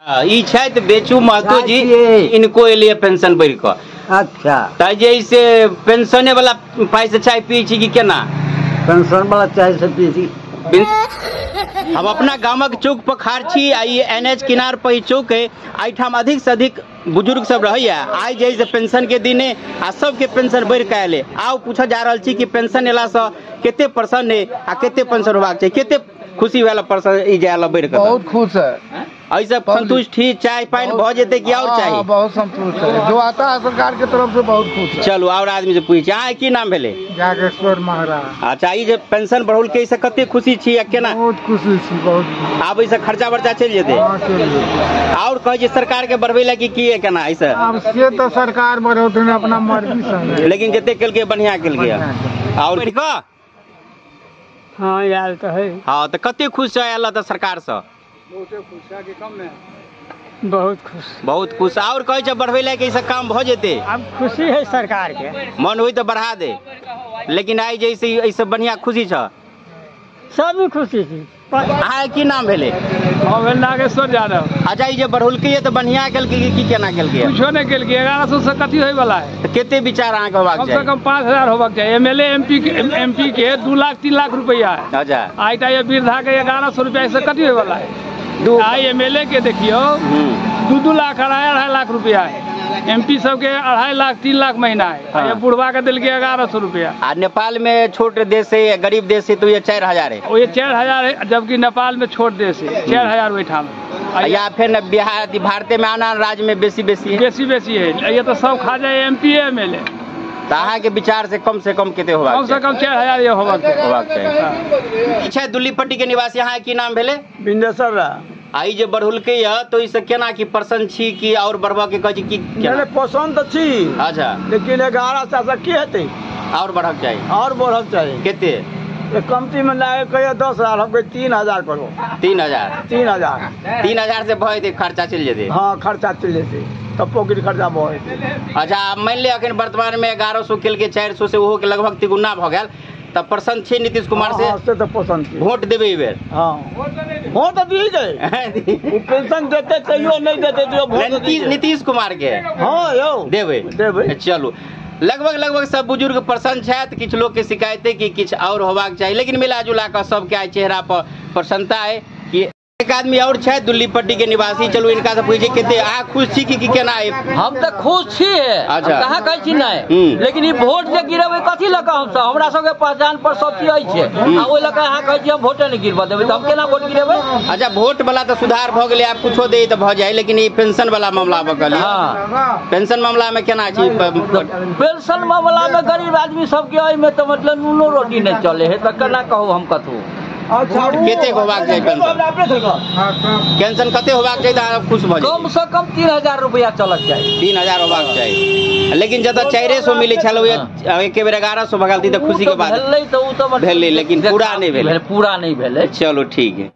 ई छथि बेचू महतो जी, इनको लिए पेंशन बढ़ कऽ। अच्छा, जैसे पेंशने वाला पाई से चाय पी छी कि केना? पेंशन वाला चाय से पी छी। हम अपना गामक चौक पर खाड़ छी, आई NH किनार पर चौक है, एठाम अधिक से अधिक बुजुर्ग सब रही है। आई जैसे पेंशन के दिन आ सबके पेंशन बढ़ के आयल। आउ पूछा जा रहा छी कि पेंशन एला से केते परसेंट है आ केते पेंशन होबाक चाहिए, केते खुशी वाला परसेंट ई जायला बढ़ के? बहुत खुश है, ऐसे संतुष्ट ही, चाय पानी भ जेते कि और चाहिए? बहुत संतुष्ट है, जो आता है सरकार के तरफ से बहुत खुश है। चलो और आदमी से पूछ, अहाँ की नाम भेले? जागेश्वर महाराज। अच्छा, ई जे पेंशन बढ़ल के इसे कते खुशी छी केना? बहुत खुशी छी, बहुत। आब इसे खर्चा वर्चा चल जेते? और कहे जे सरकार के बढ़वे ला की है केना ऐसे? अब से तो सरकार बढ़ौथिन अपना मर्जी से, लेकिन जते केल के बढ़िया केल के। और हाँ यार तो है। हाँ तो कते खुश है तो सरकार से? बहुत खुश, बहुत खुश। और कहे जे बढ़वे ला के काम भ जेते? अब खुशी है सरकार के, मन होई तो बढ़ा दे, लेकिन आई जैसे ऐसे बढ़िया खुशी छ? सब खुशी थी। अहाँ की नाम भेले? नागेश्वर यादव। अच्छा, ये बढ़ोल के तो बढ़िया केल के की केना केल के? कुछो नहीं केल के, 1100 से कथी होय वाला है। तो केते विचार अहाँ के होबाक कम चाहिए? से कम 5000 होबाक चाहिए। MLA MP के 2 लाख 3 लाख रुपया है। अच्छा, आईटा ये वृद्धा के 1100 रुपया से कथी होय वाला है। आई MLA के देखियो 2 लाख 2.5 लाख रुपया है। MP सब के 2.5 लाख 3 लाख महीना है। हाँ। ये बुढ़वा के दिल के 1100 रुपया। नेपाल में छोट देश है, गरीब देश है, तो ये 4000 है। वो ये 4000 है, जबकि नेपाल में छोट देश है 4000 वैठा में। या फिर बिहार भारत में आना राज्य में बेसी है? बेसी है। ये तो सब खा जाए MP MLA। तो अहाँ के विचार से कम केते होबाक? कम से कम 4000 ये होबाक चाहिए। अच्छा, दुल्लीपट्टी के निवासी अहाँ की नाम भेले? बिंदेश्वर। आई जे बढ़ुलके है तो इसे केना की पसंद छी कि और बढ़वा के कहे की? पसंद छी। अच्छा, लेकिन 1100 से की हेते? और बढ़क चाहिए? और बढ़क चाहिए। केते? कमती में लाए कहिए 10,000, हम 3000 करो। 3000 से भय खर्चा चल जेते? हाँ, खर्चा चल जेते, तब पॉकेट खर्चा भय। अच्छा, मान ले अखन वर्तमान में 1100 केल के 400 से ओहो के लगभग तिगुना भ गेल, तब पसंद छे नीतीश कुमार से? हाँ, से तो पसंद छे। वोट देबे ई बेर? हाँ, वोट दिए गए। पेंशन देते कहियो नहीं देते तो वोट नीतीश कुमार के? हाँ यो देबे। चलो, लगभग सब बुजुर्ग प्रसन्न छथि। किछु लोग के शिकायत है कि किछु और होबाक चाहिए, लेकिन मिला जुला कर सबके आई चेहरा पर प्रसन्नता है कि एक आदमी और छथि दुल्लीपट्टी के निवासी। चलो इनका से पूछे केते आ खुश छी कि केना है? हम तो खुश छी। अच्छा, कहाँ कहै छी नहीं, लेकिन ई वोट जे गिरेबै कथी लगा? हम सब हमरा सबके पहचान पर सब चीज अछि आ ओइ लगा अहाँ कहै छी हम वोट नहीं गिरबा देबै, तो हम केना वोट गिरेबै? अच्छा, वोट वाला तो सुधार भ गेलै, आप कुछो दे तो भ जाए, लेकिन ई पेंशन वाला मामला बकली। हां, पेंशन मामला में केना छी? पेंशन मामला में गरीब आदमी सबके अइ में तो मतलब नूनो रोटी नहीं चले है, तो केना कहू हम कथू? अच्छा, केते होबाक चाहिए पेंशन? कते होबाक चाहिए खुश भ जाए? कम से कम 3000 रुपया चलक चाहिए। 3000 होबाक चाहिए, लेकिन जब 400 मिले छल एक बेर 1100 भगल थी तो खुशी के बात भेलै, लेकिन पूरा नहीं भेलै। पूरा नहीं भेलै। चलो ठीक है।